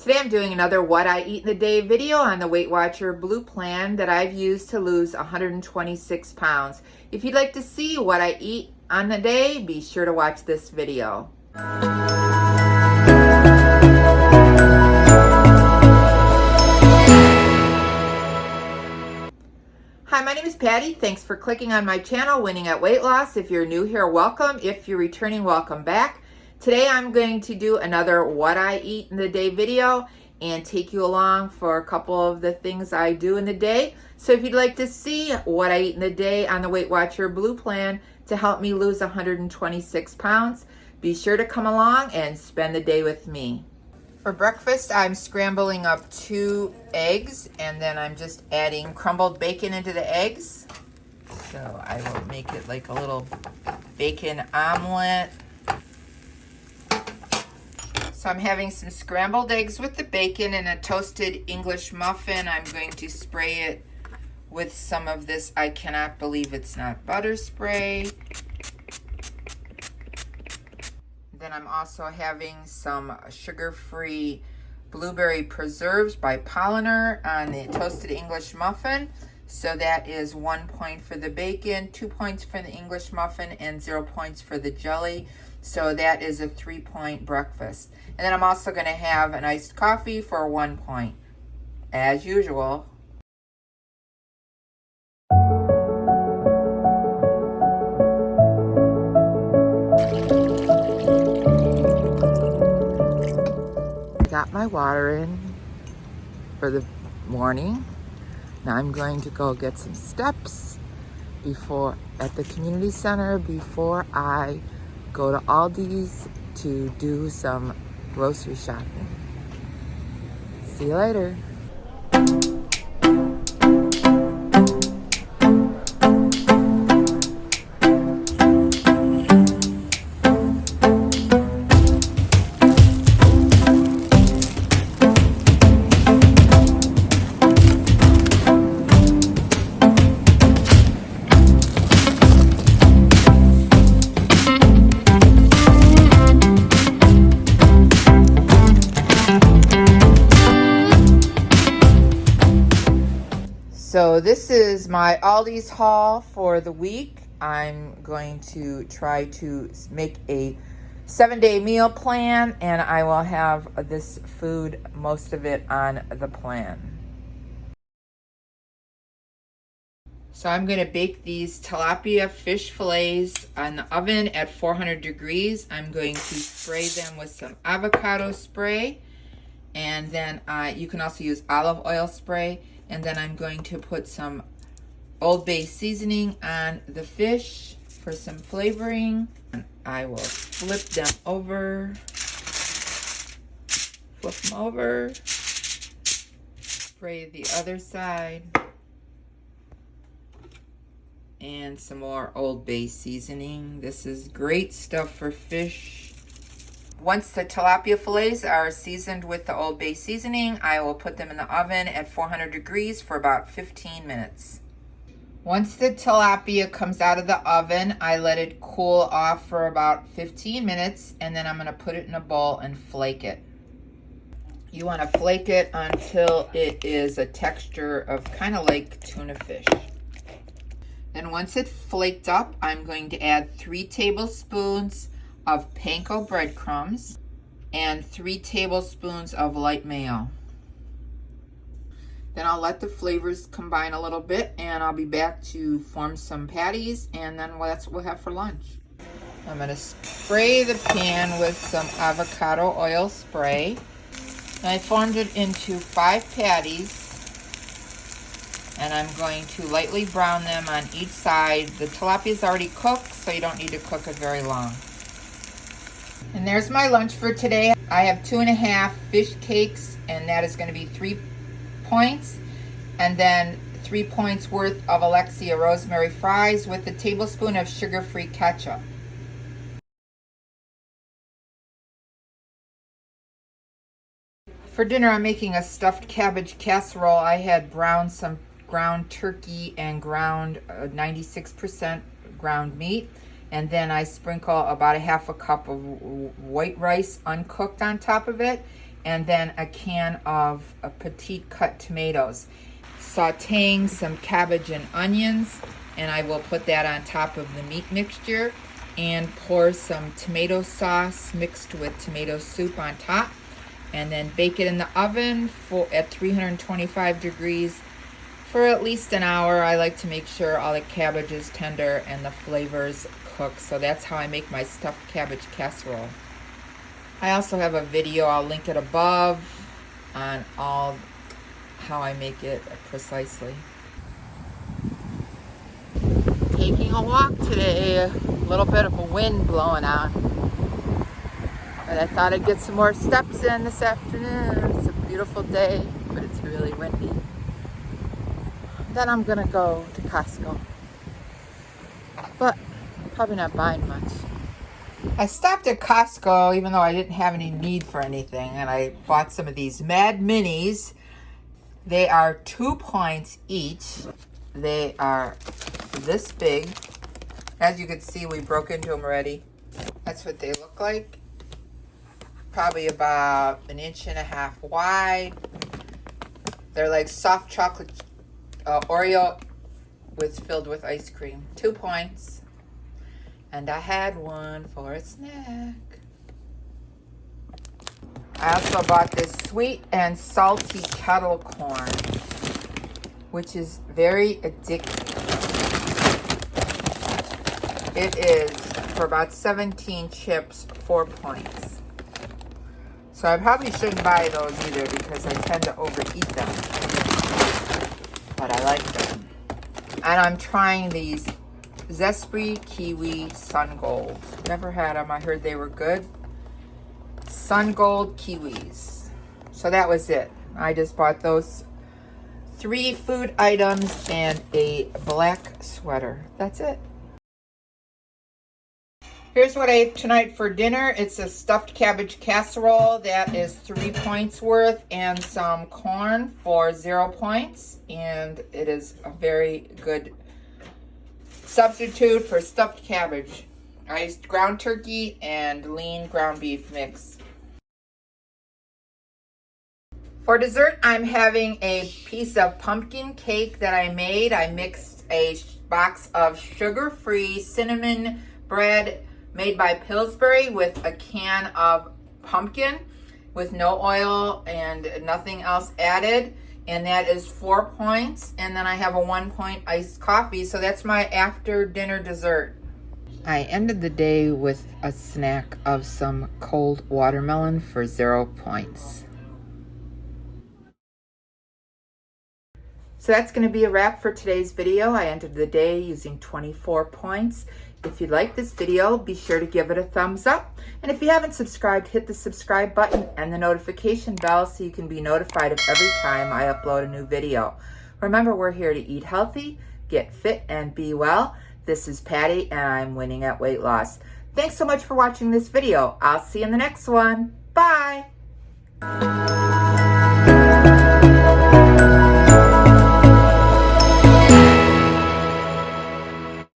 Today I'm doing another What I Eat in the Day video on the Weight Watcher Blue Plan that I've used to lose 126 pounds. If you'd like to see what I eat on the day, be sure to watch this video. Hi, my name is Patty. Thanks for clicking on my channel, Winning at Weight Loss. If you're new here, welcome. If you're returning, welcome back. Today I'm going to do another What I Eat in the Day video and take you along for a couple of the things I do in the day. So if you'd like to see what I eat in the day on the Weight Watcher Blue Plan to help me lose 126 pounds, be sure to come along and spend the day with me. For breakfast, I'm scrambling up 2 eggs, and then I'm just adding crumbled bacon into the eggs. So I will make it like a little bacon omelet. So I'm having some scrambled eggs with the bacon and a toasted English muffin. I'm going to spray it with some of this, I cannot believe it's not butter spray. Then I'm also having some sugar-free blueberry preserves by Polliner on the toasted English muffin. So that is 1 point for the bacon, 2 points for the English muffin, and 0 points for the jelly. So that is a 3-point breakfast. And then I'm also going to have an iced coffee for 1 point, as usual. Got my water in for the morning. Now I'm going to go get some steps at the community center before I go to Aldi's to do some grocery shopping. See you later. So this is my Aldi's haul for the week. I'm going to try to make a 7-day meal plan, and I will have this food, most of it, on the plan. So I'm going to bake these tilapia fish fillets on the oven at 400 degrees. I'm going to spray them with some avocado spray, and then you can also use olive oil spray. And then I'm going to put some Old Bay seasoning on the fish for some flavoring. And I will flip them over, spray the other side, and some more Old Bay seasoning. This is great stuff for fish. Once the tilapia fillets are seasoned with the Old Bay seasoning, I will put them in the oven at 400 degrees for about 15 minutes. Once the tilapia comes out of the oven, I let it cool off for about 15 minutes, and then I'm going to put it in a bowl and flake it. You want to flake it until it is a texture of kind of like tuna fish. Then once it's flaked up, I'm going to add 3 tablespoons of panko breadcrumbs and 3 tablespoons of light mayo. Then I'll let the flavors combine a little bit, and I'll be back to form some patties, and then that's what we'll have for lunch. I'm going to spray the pan with some avocado oil spray. And I formed it into 5 patties, and I'm going to lightly brown them on each side. The tilapia is already cooked, so you don't need to cook it very long. And there's my lunch for today. I have 2.5 fish cakes, and that is going to be 3 points. And then 3 points worth of Alexia rosemary fries with a tablespoon of sugar-free ketchup. For dinner, I'm making a stuffed cabbage casserole. I had browned some ground turkey and ground 96% ground meat. And then I sprinkle about 1/2 cup of white rice uncooked on top of it. and then a can of petite cut tomatoes. Sauteing some cabbage and onions, and I will put that on top of the meat mixture and pour some tomato sauce mixed with tomato soup on top, and then bake it in the oven at 325 degrees for at least an hour. I like to make sure all the cabbage is tender and the flavors cook. So that's how I make my stuffed cabbage casserole. I also have a video, I'll link it above, on all how I make it precisely. Taking a walk today, a little bit of a wind blowing on. But I thought I'd get some more steps in this afternoon. It's a beautiful day, but it's really windy. Then I'm gonna go to Costco. But probably not buying much. I stopped at Costco even though I didn't have any need for anything, and I bought some of these Mad Minis. They are 2 points each. They are this big. As you can see, we broke into them already. That's what they look like. Probably about 1.5 inches wide. They're like soft chocolate Oreo filled with ice cream. 2 points. And I had one for a snack. I also bought this sweet and salty kettle corn, which is very addictive. It is, for about 17 chips, 4 points. So I probably shouldn't buy those either because I tend to overeat them. But I like them. And I'm trying these Zespri Kiwi Sun Gold. Never had them. I heard they were good. Sun Gold Kiwis. So that was it. I just bought those 3 food items and a black sweater. That's it. Here's what I ate tonight for dinner. It's a stuffed cabbage casserole. That is 3 points worth, and some corn for 0 points. And it is a very good substitute for stuffed cabbage. I used ground turkey and lean ground beef mix. For dessert, I'm having a piece of pumpkin cake that I made. I mixed a box of sugar-free cinnamon bread made by Pillsbury with a can of pumpkin with no oil and nothing else added. And that is 4 points. And then I have a 1 point iced coffee. So that's my after dinner dessert. I ended the day with a snack of some cold watermelon for 0 points. So that's going to be a wrap for today's video. I ended the day using 24 points. If you like this video, be sure to give it a thumbs up. And if you haven't subscribed, hit the subscribe button and the notification bell so you can be notified of every time I upload a new video. Remember, we're here to eat healthy, get fit, and be well. This is Patty, and I'm winning at weight loss. Thanks so much for watching this video. I'll see you in the next one. Bye.